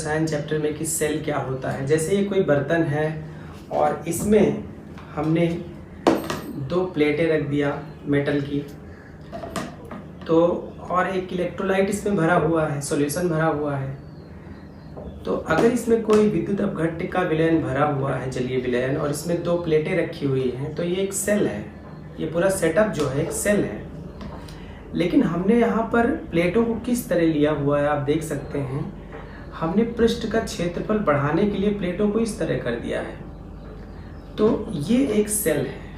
रसायन चैप्टर में कि सेल क्या होता है। जैसे ये कोई बर्तन है और इसमें हमने दो प्लेटें रख दिया मेटल की, तो और एक इलेक्ट्रोलाइट इसमें भरा हुआ है, सॉल्यूशन भरा हुआ है। तो अगर इसमें कोई विद्युत अपघट्य का विलयन भरा हुआ है, जलीय विलयन, और इसमें दो प्लेटें रखी हुई हैं, तो ये एक सेल है। ये पूरा सेटअप जो है एक सेल है। लेकिन हमने यहाँ पर प्लेटों को किस तरह लिया हुआ है आप देख सकते हैं। हमने पृष्ठ का क्षेत्रफल बढ़ाने के लिए प्लेटों को इस तरह कर दिया है। तो ये एक सेल है।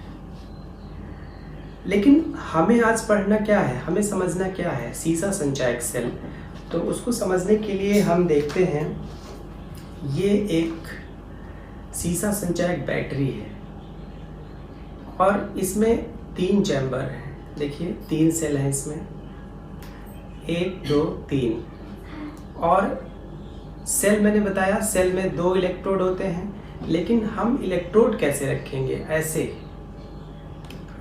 लेकिन हमें आज पढ़ना क्या है, हमें समझना क्या है, सीसा संचायक सेल। तो उसको समझने के लिए हम देखते हैं, ये एक सीसा संचायक बैटरी है और इसमें 3 चैम्बर हैं। देखिए 3 सेल हैं इसमें, 1 2 3। और सेल मैंने बताया, सेल में 2 इलेक्ट्रोड होते हैं। लेकिन हम इलेक्ट्रोड कैसे रखेंगे, ऐसे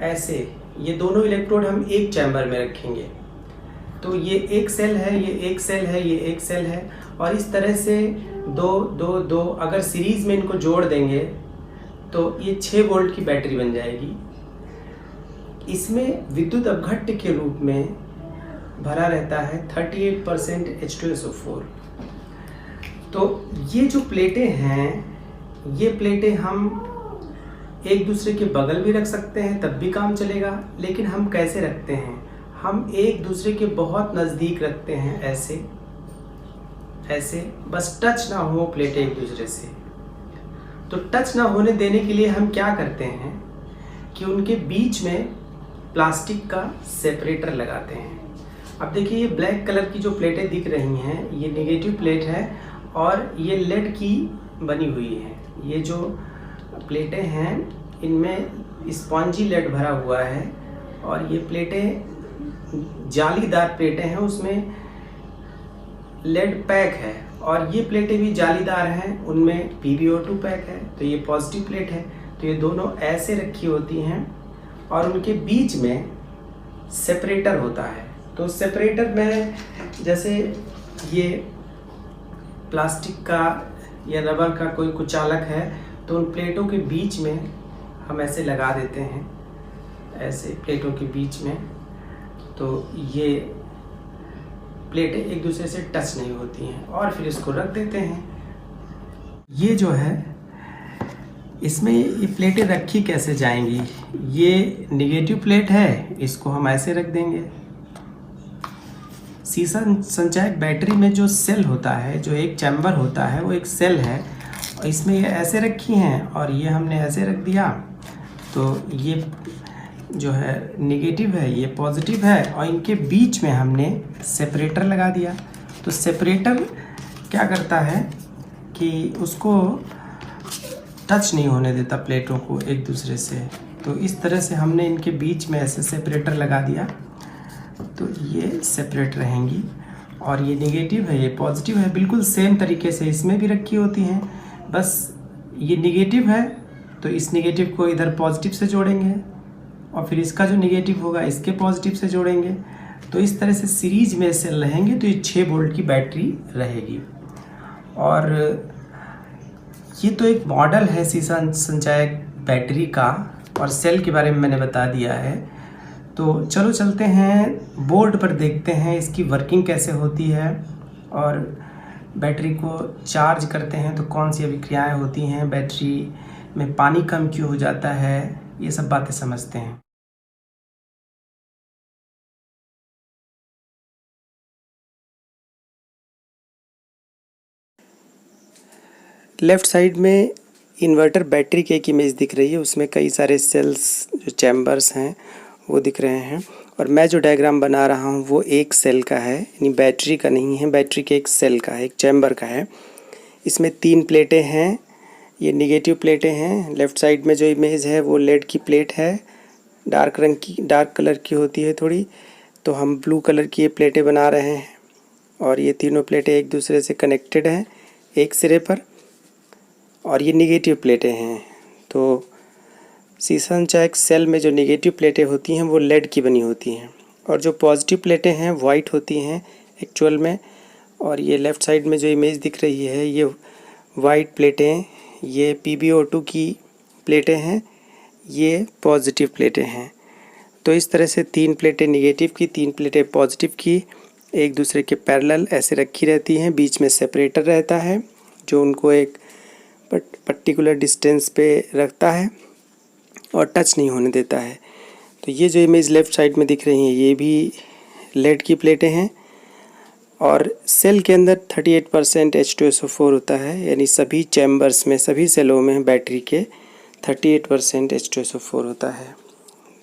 ऐसे ये दोनों इलेक्ट्रोड हम एक चैम्बर में रखेंगे। तो ये एक सेल है, ये एक सेल है, ये एक सेल है, और इस तरह से 2 2 2 अगर सीरीज में इनको जोड़ देंगे तो ये 6 वोल्ट की बैटरी बन जाएगी। इसमें विद्युत अपघट्य के रूप में भरा रहता है 38% H2SO4। तो ये जो प्लेटें हैं, ये प्लेटें हम एक दूसरे के बगल भी रख सकते हैं, तब भी काम चलेगा। लेकिन हम कैसे रखते हैं, हम एक दूसरे के बहुत नज़दीक रखते हैं, ऐसे ऐसे, बस टच ना हो प्लेटें एक दूसरे से। तो टच ना होने देने के लिए हम क्या करते हैं कि उनके बीच में प्लास्टिक का सेपरेटर लगाते हैं। अब देखिए ये ब्लैक कलर की जो प्लेटें दिख रही हैं, ये नेगेटिव प्लेट है और ये लेड की बनी हुई है। ये जो प्लेटें हैं इनमें स्पॉन्जी लेड भरा हुआ है, और ये प्लेटें जालीदार प्लेटें हैं, उसमें लेड पैक है। और ये प्लेटें भी जालीदार हैं, उनमें PbO2 पैक है। तो ये पॉजिटिव प्लेट है। तो ये दोनों ऐसे रखी होती हैं और उनके बीच में सेपरेटर होता है। तो सेपरेटर में जैसे ये प्लास्टिक का या रबर का कोई कुचालक है, तो उन प्लेटों के बीच में हम ऐसे लगा देते हैं, ऐसे प्लेटों के बीच में। तो ये प्लेटें एक दूसरे से टच नहीं होती हैं, और फिर इसको रख देते हैं। ये जो है इसमें ये प्लेटें रखी कैसे जाएंगी, ये नेगेटिव प्लेट है, इसको हम ऐसे रख देंगे। सीसा संचायक बैटरी में जो सेल होता है, जो एक चैम्बर होता है, वो एक सेल है। और इसमें ये ऐसे रखी हैं और ये हमने ऐसे रख दिया। तो ये जो है नेगेटिव है, ये पॉजिटिव है, और इनके बीच में हमने सेपरेटर लगा दिया। तो सेपरेटर क्या करता है कि उसको टच नहीं होने देता प्लेटों को एक दूसरे से। तो इस तरह से हमने इनके बीच में ऐसे सेपरेटर लगा दिया, तो ये सेपरेट रहेंगी। और ये नेगेटिव है, ये पॉजिटिव है, बिल्कुल सेम तरीके से इसमें भी रखी होती हैं। बस ये नेगेटिव है तो इस नेगेटिव को इधर पॉजिटिव से जोड़ेंगे, और फिर इसका जो नेगेटिव होगा इसके पॉजिटिव से जोड़ेंगे। तो इस तरह से सीरीज में सेल रहेंगे, तो ये 6 वोल्ट की बैटरी रहेगी। और ये तो एक मॉडल है सीसा संचायक बैटरी का, और सेल के बारे में मैंने बता दिया है। तो चलो चलते हैं बोर्ड पर, देखते हैं इसकी वर्किंग कैसे होती है, और बैटरी को चार्ज करते हैं तो कौन सी अभिक्रियाएं होती हैं, बैटरी में पानी कम क्यों हो जाता है, ये सब बातें समझते हैं। लेफ़्ट साइड में इन्वर्टर बैटरी की एक इमेज दिख रही है, उसमें कई सारे सेल्स जो चैम्बर्स हैं वो दिख रहे हैं। और मैं जो डायग्राम बना रहा हूँ वो एक सेल का है, यानी बैटरी का नहीं है, बैटरी के एक सेल का है, एक चैम्बर का है। इसमें 3 प्लेटें हैं, ये नेगेटिव प्लेटें हैं। लेफ़्ट साइड में जो इमेज है वो लेड की प्लेट है, डार्क रंग की, डार्क कलर की होती है थोड़ी। तो हम ब्लू कलर की ये प्लेटें बना रहे हैं, और ये तीनों प्लेटें एक दूसरे से कनेक्टेड हैं एक सिरे पर, और ये नेगेटिव प्लेटें हैं। तो सीसा संचायक सेल में जो नेगेटिव प्लेटें होती हैं वो लेड की बनी होती हैं, और जो पॉजिटिव प्लेटें हैं वाइट होती हैं एक्चुअल में, और ये लेफ़्ट साइड में जो इमेज दिख रही है ये वाइट प्लेटें, ये PbO2 की प्लेटें हैं, ये पॉजिटिव प्लेटें हैं। तो इस तरह से 3 प्लेटें निगेटिव की, 3 प्लेटें पॉजिटिव की एक दूसरे के पैरेलल ऐसे रखी रहती हैं। बीच में सेपरेटर रहता है जो उनको एक पर्टिकुलर डिस्टेंस पे रखता है और टच नहीं होने देता है। तो ये जो इमेज लेफ़्ट साइड में दिख रही हैं ये भी लेड की प्लेटें हैं और सेल के अंदर 38% H2SO4 होता है, यानी सभी चैम्बर्स में, सभी सेलों में बैटरी के 38% H2SO4 होता है।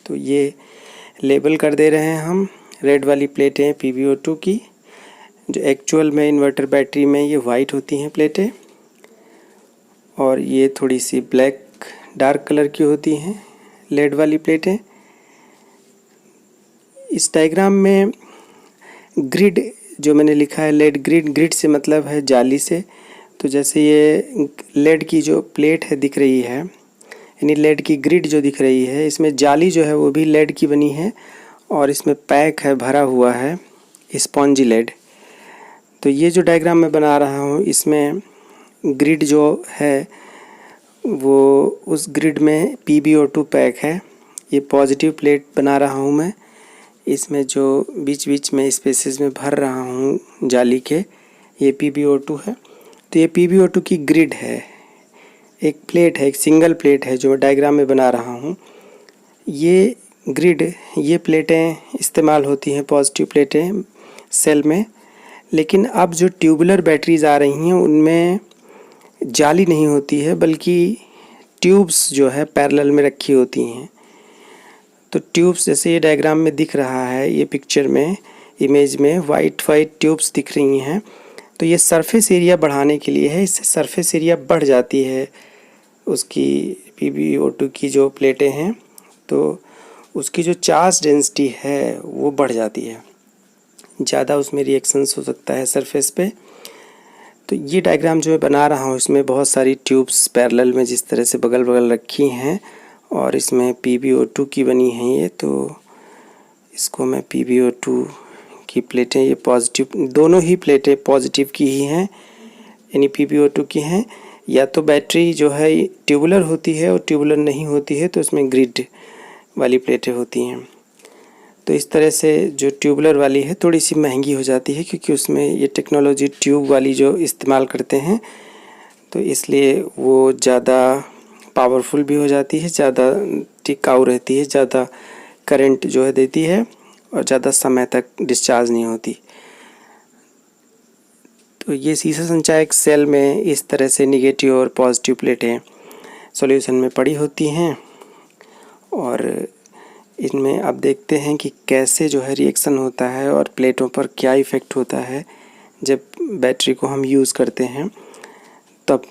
तो ये लेबल कर दे रहे हैं हम। रेड वाली प्लेटें हैं PbO2 की, जो एक्चुअल में इन्वर्टर बैटरी में ये वाइट होती हैं प्लेटें, और ये थोड़ी सी ब्लैक डार्क कलर की होती हैं लेड वाली प्लेटें। इस डायग्राम में ग्रिड जो मैंने लिखा है लेड ग्रिड, ग्रिड से मतलब है जाली से। तो जैसे ये लेड की जो प्लेट है दिख रही है, यानी लेड की ग्रिड जो दिख रही है, इसमें जाली जो है वो भी लेड की बनी है और इसमें पैक है, भरा हुआ है स्पॉन्जी लेड। तो ये जो डायग्राम मैं बना रहा हूँ इसमें ग्रिड जो है वो उस ग्रिड में PbO2 पैक है। ये पॉजिटिव प्लेट बना रहा हूँ मैं, इसमें जो बीच बीच में स्पेसेस में भर रहा हूँ जाली के, ये PbO2 है। तो ये PbO2 की ग्रिड है, एक प्लेट है, एक सिंगल प्लेट है जो डायग्राम में बना रहा हूँ। ये ग्रिड, ये प्लेटें इस्तेमाल होती हैं, पॉजिटिव प्लेटें सेल में। लेकिन अब जो ट्यूबुलर बैटरीज आ रही हैं उनमें जाली नहीं होती है, बल्कि ट्यूब्स जो है पैरेलल में रखी होती हैं। तो ट्यूब्स जैसे ये डायग्राम में दिख रहा है, ये पिक्चर में, इमेज में वाइट ट्यूब्स दिख रही हैं। तो ये सरफेस एरिया बढ़ाने के लिए है, इससे सरफेस एरिया बढ़ जाती है उसकी PbO2 की जो प्लेटें हैं, तो उसकी जो चार्ज डेंसिटी है वो बढ़ जाती है, ज़्यादा उसमें रिएक्शंस हो सकता है सरफेस पे। तो ये डायग्राम जो मैं बना रहा हूँ इसमें बहुत सारी ट्यूब्स पैरेलल में जिस तरह से बगल बगल रखी हैं और इसमें PbO2 की बनी हैं ये। तो इसको मैं PbO2 की प्लेटें, ये पॉजिटिव, दोनों ही प्लेटें पॉजिटिव की ही हैं, यानी PbO2 की हैं। या तो बैटरी जो है ट्यूबुलर होती है और ट्यूबुलर नहीं होती है तो उसमें ग्रिड वाली प्लेटें होती हैं। तो इस तरह से जो ट्यूबुलर वाली है थोड़ी सी महंगी हो जाती है, क्योंकि उसमें ये टेक्नोलॉजी ट्यूब वाली जो इस्तेमाल करते हैं, तो इसलिए वो ज़्यादा पावरफुल भी हो जाती है, ज़्यादा टिकाऊ रहती है, ज़्यादा करंट जो है देती है और ज़्यादा समय तक डिस्चार्ज नहीं होती। तो ये सीसा संचायक सेल में इस तरह से निगेटिव और पॉजिटिव प्लेटें सॉल्यूशन में पड़ी होती हैं और इनमें अब देखते हैं कि कैसे जो है रिएक्शन होता है और प्लेटों पर क्या इफ़ेक्ट होता है जब बैटरी को हम यूज़ करते हैं तब।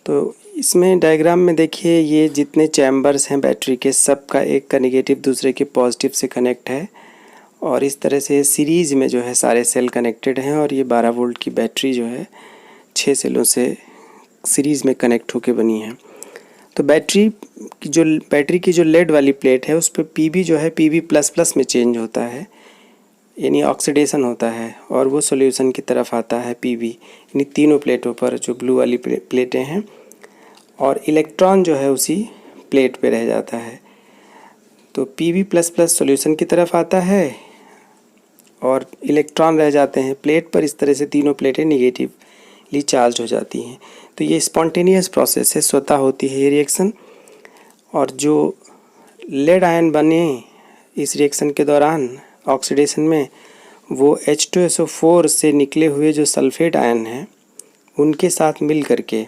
तो इसमें डायग्राम में देखिए ये जितने चैम्बर्स हैं बैटरी के, सब का एक का निगेटिव दूसरे के पॉजिटिव से कनेक्ट है और इस तरह से सीरीज़ में जो है सारे सेल कनेक्टेड हैं और ये 12 वोल्ट की बैटरी जो है 6 सेलों से सीरीज़ में कनेक्ट होके बनी है। तो बैटरी की जो लेड वाली प्लेट है उस पर Pb जो है Pb++ में चेंज होता है, यानी ऑक्सीडेशन होता है और वो सॉल्यूशन की तरफ आता है Pb, यानी तीनों प्लेटों पर जो ब्लू वाली प्लेटें हैं, और इलेक्ट्रॉन जो है उसी प्लेट पे रह जाता है। तो Pb++ सॉल्यूशन की तरफ आता है और इलेक्ट्रॉन रह जाते हैं प्लेट पर। इस तरह से तीनों प्लेटें निगेटिवली चार्ज हो जाती हैं। तो ये स्पॉन्टेनियस प्रोसेस है, स्वतः होती है ये रिएक्शन। और जो लेड आयन बने इस रिएक्शन के दौरान ऑक्सीडेशन में, वो H2SO4 से निकले हुए जो सल्फेट आयन हैं उनके साथ मिल करके,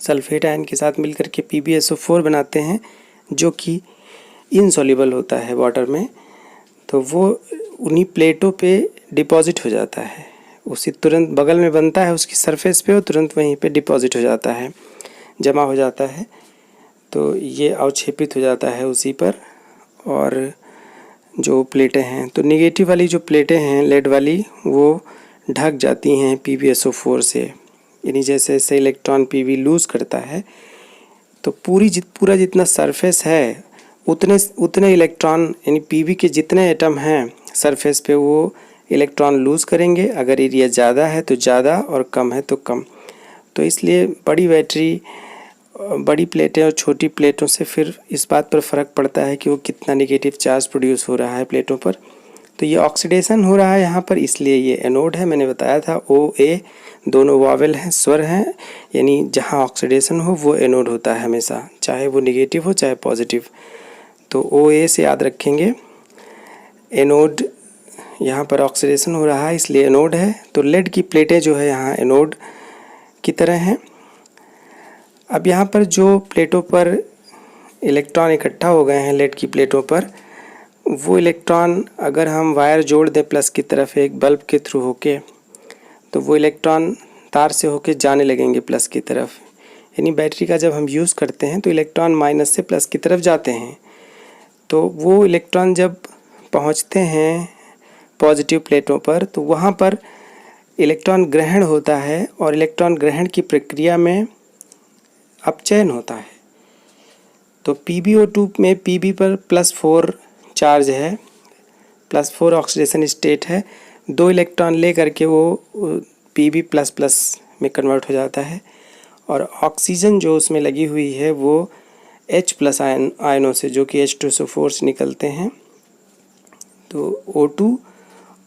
सल्फेट आयन के साथ मिल करके PbSO4 बनाते हैं, जो कि इनसॉल्युबल होता है वाटर में। तो वो उन्हीं प्लेटों पे डिपॉजिट हो जाता है, उसी तुरंत बगल में बनता है उसकी सरफेस पे और तुरंत वहीं पे डिपॉजिट हो जाता है, जमा हो जाता है। तो ये अवक्षेपित हो जाता है उसी पर। और जो प्लेटें हैं, तो निगेटिव वाली जो प्लेटें हैं लेड वाली, वो ढक जाती हैं PbSO4 से, यानी जैसे जैसे इलेक्ट्रॉन Pb लूज़ करता है तो पूरा जितना सरफेस है उतने इलेक्ट्रॉन, यानी Pb के जितने एटम हैं सरफेस पे, वो इलेक्ट्रॉन लूज़ करेंगे, अगर एरिया ज़्यादा है तो ज़्यादा और कम है तो कम। तो इसलिए बड़ी बैटरी, बड़ी प्लेटें और छोटी प्लेटों से फिर इस बात पर फ़र्क पड़ता है कि वो कितना नेगेटिव चार्ज प्रोड्यूस हो रहा है प्लेटों पर। तो ये ऑक्सीडेशन हो रहा है यहाँ पर, इसलिए ये एनोड है। मैंने बताया था ओ ए दोनों वावेल हैं, स्वर हैं, यानी जहाँ ऑक्सीडेशन हो वो एनोड होता है हमेशा, चाहे वो नेगेटिव हो चाहे पॉजिटिव। तो ओ ए से याद रखेंगे, एनोड यहाँ पर ऑक्सीडेशन हो रहा है इसलिए एनोड है। तो लेड की प्लेटें जो है यहाँ एनोड की तरह हैं। अब यहाँ पर जो प्लेटों पर इलेक्ट्रॉन इकट्ठा हो गए हैं लेड की प्लेटों पर, वो इलेक्ट्रॉन अगर हम वायर जोड़ दें प्लस की तरफ एक बल्ब के थ्रू होके, तो वो इलेक्ट्रॉन तार से होके जाने लगेंगे प्लस की तरफ। यानी बैटरी का जब हम यूज़ करते हैं तो इलेक्ट्रॉन माइनस से प्लस की तरफ जाते हैं। तो वो इलेक्ट्रॉन जब पहुंचते हैं पॉजिटिव प्लेटों पर तो वहाँ पर इलेक्ट्रॉन ग्रहण होता है, और इलेक्ट्रॉन ग्रहण की प्रक्रिया में अपचयन होता है। तो PbO2 में Pb पर +4 चार्ज है, +4 ऑक्सीडेशन स्टेट है। 2 इलेक्ट्रॉन ले करके वो Pb++ में कन्वर्ट हो जाता है, और ऑक्सीजन जो उसमें लगी हुई है वो H+ आयनों से, जो कि H2SO4 से निकलते हैं। तो O2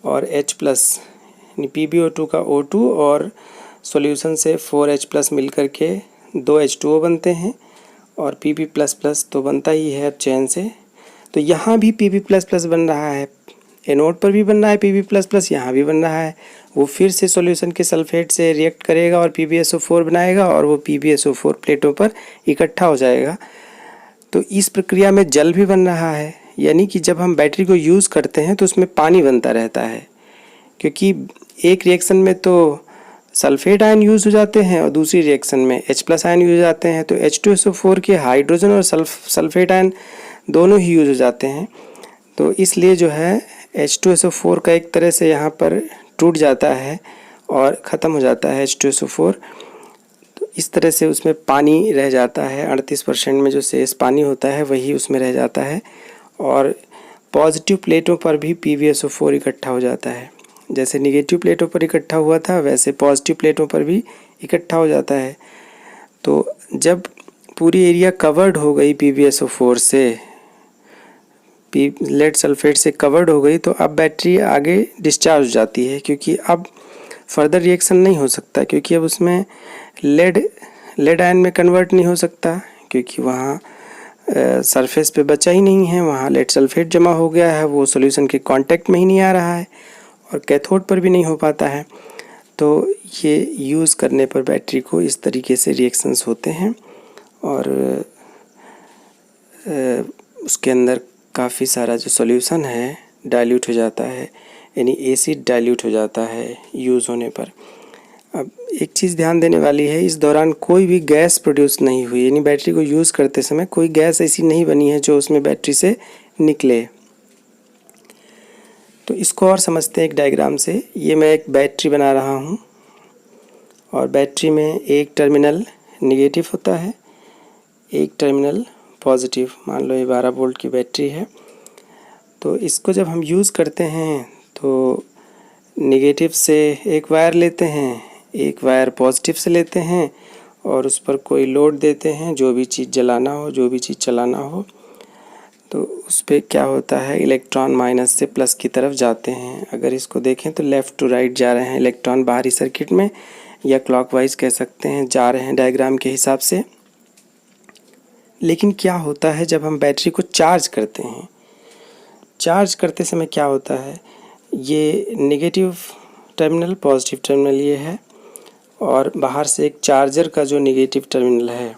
और H+ यानी PbO2 का O2 और सॉल्यूशन से 4H+ मिल करके 2 H2O बनते हैं, और Pb++ तो बनता ही है अब चैन से। तो यहाँ भी Pb++ बन रहा है, एनोड पर भी बन रहा है Pb++, यहाँ भी बन रहा है। वो फिर से सॉल्यूशन के सल्फेट से रिएक्ट करेगा और PbSO4 बनाएगा, और वो PbSO4 प्लेटों पर इकट्ठा हो जाएगा। तो इस प्रक्रिया में जल भी बन रहा है, यानी कि जब हम बैटरी को यूज़ करते हैं तो उसमें पानी बनता रहता है, क्योंकि एक रिएक्शन में तो सल्फेट आयन यूज़ हो जाते हैं और दूसरी रिएक्शन में H+ आयन यूज़ हो जाते हैं। तो H2SO4 के हाइड्रोजन और सल्फेट आयन दोनों ही यूज़ हो जाते हैं। तो इसलिए जो है H2SO4 का एक तरह से यहाँ पर टूट जाता है और ख़त्म हो जाता है H2SO4। तो इस तरह से उसमें पानी रह जाता है, 38% में जो शेष पानी होता है वही उसमें रह जाता है, और पॉजिटिव प्लेटों पर भी PbSO4 इकट्ठा हो जाता है। जैसे निगेटिव प्लेटों पर इकट्ठा हुआ था वैसे पॉजिटिव प्लेटों पर भी इकट्ठा हो जाता है। तो जब पूरी एरिया कवर्ड हो गई PbSO4 से, लेड सल्फेट से कवर्ड हो गई, तो अब बैटरी आगे डिस्चार्ज हो जाती है, क्योंकि अब फर्दर रिएक्शन नहीं हो सकता, क्योंकि अब उसमें लेड आयन में कन्वर्ट नहीं हो सकता, क्योंकि वहाँ सरफेस पे बचा ही नहीं है, वहाँ लेड सल्फेट जमा हो गया है, वो सॉल्यूशन के कांटेक्ट में ही नहीं आ रहा है, और कैथोड पर भी नहीं हो पाता है। तो ये यूज़ करने पर बैटरी को इस तरीके से रिएक्शंस होते हैं, और उसके अंदर काफ़ी सारा जो सॉल्यूशन है डाइल्यूट हो जाता है, यानी एसिड डाइल्यूट हो जाता है यूज़ होने पर। अब एक चीज़ ध्यान देने वाली है, इस दौरान कोई भी गैस प्रोड्यूस नहीं हुई, यानी बैटरी को यूज़ करते समय कोई गैस ऐसी नहीं बनी है जो उसमें बैटरी से निकले। तो इसको और समझते हैं एक डायग्राम से। ये मैं एक बैटरी बना रहा हूँ, और बैटरी में एक टर्मिनल नेगेटिव होता है, एक टर्मिनल पॉजिटिव। मान लो ये 12 वोल्ट की बैटरी है। तो इसको जब हम यूज़ करते हैं तो नेगेटिव से एक वायर लेते हैं, एक वायर पॉजिटिव से लेते हैं, और उस पर कोई लोड देते हैं, जो भी चीज़ जलाना हो, जो भी चीज़ चलाना हो। तो उस पर क्या होता है, इलेक्ट्रॉन माइनस से प्लस की तरफ जाते हैं। अगर इसको देखें तो लेफ़्ट टू राइट जा रहे हैं इलेक्ट्रॉन बाहरी सर्किट में, या क्लॉकवाइज कह सकते हैं, जा रहे हैं डायग्राम के हिसाब से। लेकिन क्या होता है जब हम बैटरी को चार्ज करते हैं, चार्ज करते समय क्या होता है, ये नेगेटिव टर्मिनल पॉजिटिव टर्मिनल ये है, और बाहर से एक चार्जर का जो नेगेटिव टर्मिनल है,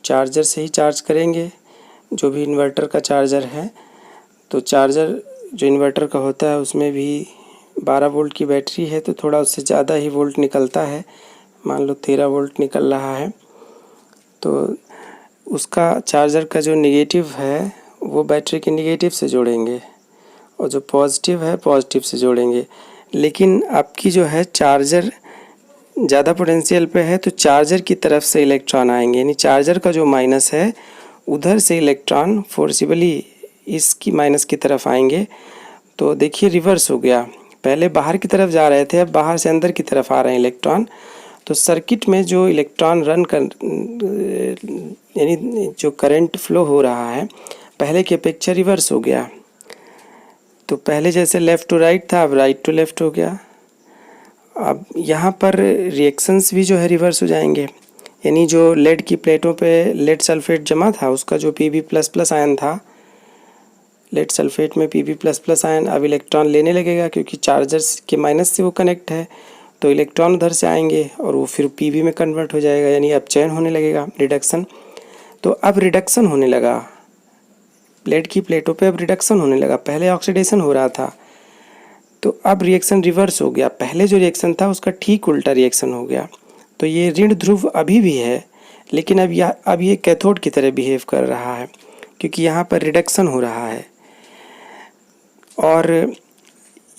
चार्जर से ही चार्ज करेंगे, जो भी इन्वर्टर का चार्जर है। तो चार्जर जो इन्वर्टर का होता है उसमें भी 12 वोल्ट की बैटरी है तो थोड़ा उससे ज़्यादा ही वोल्ट निकलता है, मान लो 13 वोल्ट निकल रहा है। तो उसका चार्जर का जो नेगेटिव है वो बैटरी के नेगेटिव से जोड़ेंगे, और जो पॉजिटिव है पॉजिटिव से जोड़ेंगे। लेकिन आपकी जो है चार्जर ज़्यादा पोटेंशियल पे है, तो चार्जर की तरफ से इलेक्ट्रॉन आएंगे, यानी चार्जर का जो माइनस है उधर से इलेक्ट्रॉन फोर्सिबली इसकी माइनस की तरफ आएंगे। तो देखिए रिवर्स हो गया, पहले बाहर की तरफ जा रहे थे, अब बाहर से अंदर की तरफ आ रहे हैं इलेक्ट्रॉन। तो सर्किट में जो इलेक्ट्रॉन रन कर यानी जो करंट फ्लो हो रहा है पहले की अपेक्षा रिवर्स हो गया। तो पहले जैसे लेफ़्ट टू राइट था, अब राइट टू लेफ़्ट हो गया। अब यहाँ पर रिएक्शंस भी जो है रिवर्स हो जाएंगे, यानी जो लेड की प्लेटों पे लेड सल्फेट जमा था उसका जो Pb++ आयन था, लेड सल्फेट में Pb++ आयन अब इलेक्ट्रॉन लेने लगेगा क्योंकि चार्जर्स के माइनस से वो कनेक्ट है, तो इलेक्ट्रॉन उधर से आएंगे और वो फिर Pb में कन्वर्ट हो जाएगा, यानी अपचयन होने लगेगा, रिडक्शन। तो अब रिडक्शन होने लगा, लेड की प्लेटों पे अब रिडक्शन होने लगा, पहले ऑक्सीडेशन हो रहा था। तो अब रिएक्शन रिवर्स हो गया, पहले जो रिएक्शन था उसका ठीक उल्टा रिएक्शन हो गया। तो ये ऋण ध्रुव अभी भी है, लेकिन अब ये कैथोड की तरह बिहेव कर रहा है क्योंकि यहाँ पर रिडक्शन हो रहा है और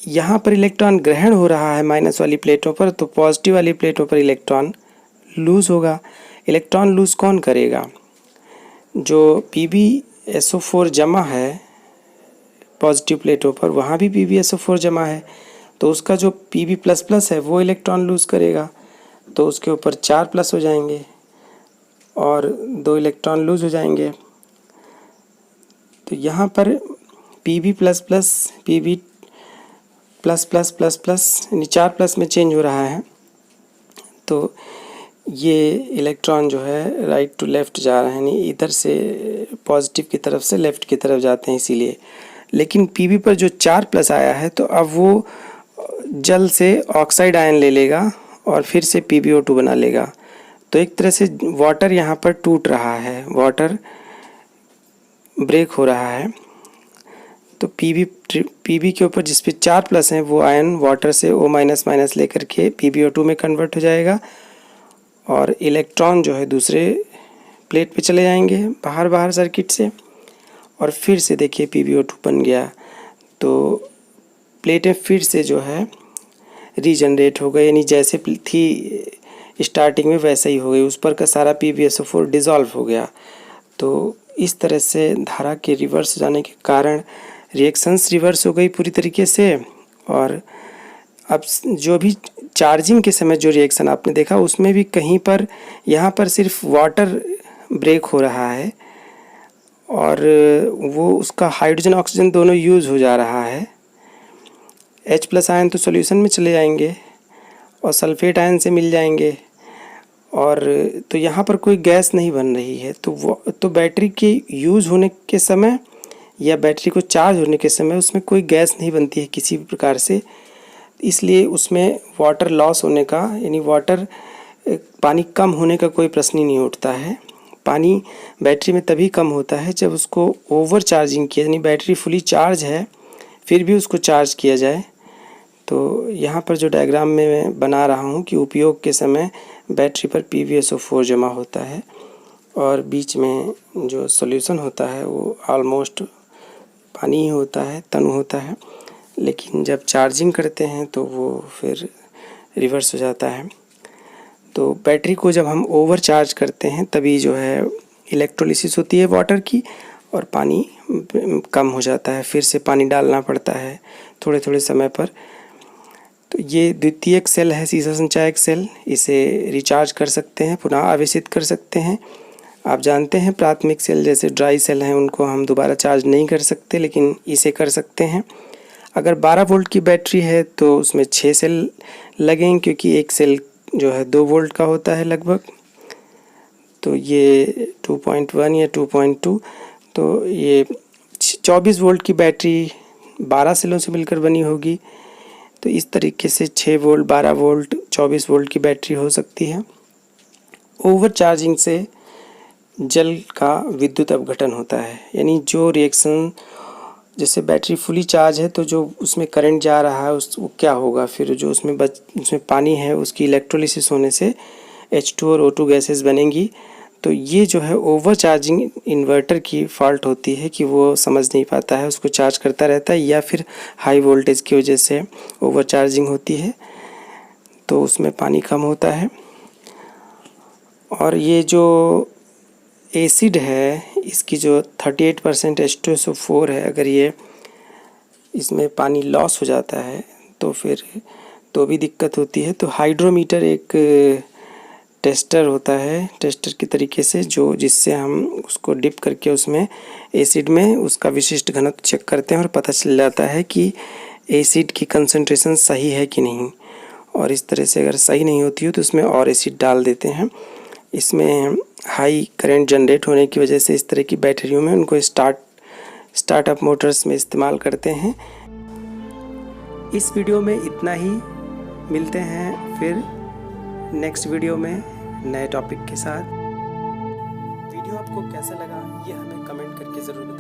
यहाँ पर इलेक्ट्रॉन ग्रहण हो रहा है माइनस वाली प्लेटों पर, तो पॉजिटिव वाली प्लेटों पर इलेक्ट्रॉन लूज़ होगा। इलेक्ट्रॉन लूज़ कौन करेगा? जो PbSO4 जमा है पॉजिटिव प्लेटों पर, वहाँ भी PbSO4 जमा है, तो उसका जो Pb++ है वो इलेक्ट्रॉन लूज़ करेगा, तो उसके ऊपर 4 प्लस हो जाएंगे और 2 इलेक्ट्रॉन लूज़ हो जाएंगे। तो यहाँ पर Pb++ Pb++++ यानी 4 प्लस में चेंज हो रहा है, तो ये इलेक्ट्रॉन जो है राइट टू लेफ़्ट जा रहे हैं, यानी इधर से पॉजिटिव की तरफ से लेफ़्ट की तरफ जाते हैं इसीलिए। लेकिन Pb पर जो 4 प्लस आया है तो अब वो जल से ऑक्साइड आयन ले लेगा और फिर से PbO2 बना लेगा। तो एक तरह से वाटर यहाँ पर टूट रहा है, वाटर ब्रेक हो रहा है। तो Pb के ऊपर जिस पे 4 प्लस हैं वो आयन वाटर से O- लेकर के PbO2 में कन्वर्ट हो जाएगा और इलेक्ट्रॉन जो है दूसरे प्लेट पे चले जाएंगे बाहर सर्किट से, और फिर से देखिए PbO2 बन गया। तो प्लेटें फिर से जो है रीजनरेट हो गई, यानी जैसे थी स्टार्टिंग में वैसे ही हो गई, उस पर का सारा PbSO4 डिज़ोल्व हो गया। तो इस तरह से धारा के रिवर्स हो जाने के कारण रिएक्शंस रिवर्स हो गई पूरी तरीके से। और अब जो भी चार्जिंग के समय जो रिएक्शन आपने देखा उसमें भी कहीं पर यहाँ पर सिर्फ वाटर ब्रेक हो रहा है और वो उसका हाइड्रोजन ऑक्सीजन दोनों यूज़ हो जा रहा है। H+ आयन तो सॉल्यूशन में चले जाएंगे और सल्फेट आयन से मिल जाएंगे, और तो यहाँ पर कोई गैस नहीं बन रही है। तो बैटरी के यूज़ होने के समय या बैटरी को चार्ज होने के समय उसमें कोई गैस नहीं बनती है किसी भी प्रकार से, इसलिए उसमें वाटर लॉस होने का, यानी पानी कम होने का कोई प्रश्न ही नहीं उठता है। पानी बैटरी में तभी कम होता है जब उसको ओवर चार्जिंग किया, यानी बैटरी फुली चार्ज है फिर भी उसको चार्ज किया जाए। तो यहाँ पर जो डायग्राम में मैं बना रहा हूँ कि उपयोग के समय बैटरी पर PbSO4 जमा होता है और बीच में जो सॉल्यूशन होता है वो ऑलमोस्ट पानी ही होता है, तनु होता है, लेकिन जब चार्जिंग करते हैं तो वो फिर रिवर्स हो जाता है। तो बैटरी को जब हम ओवर चार्ज करते हैं तभी जो है इलेक्ट्रोलिसिस होती है वाटर की और पानी कम हो जाता है, फिर से पानी डालना पड़ता है थोड़े थोड़े समय पर। तो ये द्वितीयक सेल है, सीसा संचायक सेल, इसे रिचार्ज कर सकते हैं, पुनः आवेशित कर सकते हैं। आप जानते हैं प्राथमिक सेल जैसे ड्राई सेल हैं उनको हम दोबारा चार्ज नहीं कर सकते, लेकिन इसे कर सकते हैं। अगर 12 वोल्ट की बैटरी है तो उसमें 6 सेल लगेंगे क्योंकि एक सेल जो है 2 वोल्ट का होता है लगभग। तो ये 2.1 या 2.2, तो ये 24 वोल्ट की बैटरी 12 सेलों से मिलकर बनी होगी। तो इस तरीके से 6 वोल्ट, 12 वोल्ट, 24 वोल्ट की बैटरी हो सकती है। ओवर चार्जिंग से जल का विद्युत अपघटन होता है, यानी जो रिएक्शन, जैसे बैटरी फुली चार्ज है तो जो उसमें करंट जा रहा है वो क्या होगा, फिर जो उसमें पानी है उसकी इलेक्ट्रोलिसिस होने से H2 और O2 गैसेस बनेंगी। तो ये जो है ओवर चार्जिंग इन्वर्टर की फॉल्ट होती है कि वो समझ नहीं पाता है, उसको चार्ज करता रहता है, या फिर हाई वोल्टेज की वजह से ओवर चार्जिंग होती है तो उसमें पानी कम होता है। और ये जो एसिड है इसकी जो 38% H2SO4 है, अगर ये इसमें पानी लॉस हो जाता है तो भी दिक्कत होती है। तो हाइड्रोमीटर एक टेस्टर होता है, टेस्टर के तरीके से जिससे हम उसको डिप करके उसमें एसिड में उसका विशिष्ट घनत्व चेक करते हैं और पता चल जाता है कि एसिड की कंसंट्रेशन सही है कि नहीं। और इस तरह से अगर सही नहीं होती हो तो उसमें और एसिड डाल देते हैं। इसमें हाई करंट जनरेट होने की वजह से इस तरह की बैटरियों में उनको स्टार्टअप मोटर्स में इस्तेमाल करते हैं। इस वीडियो में इतना ही। मिलते हैं फिर नेक्स्ट वीडियो में नए टॉपिक के साथ। वीडियो आपको कैसा लगा ये हमें कमेंट करके ज़रूर बताइए।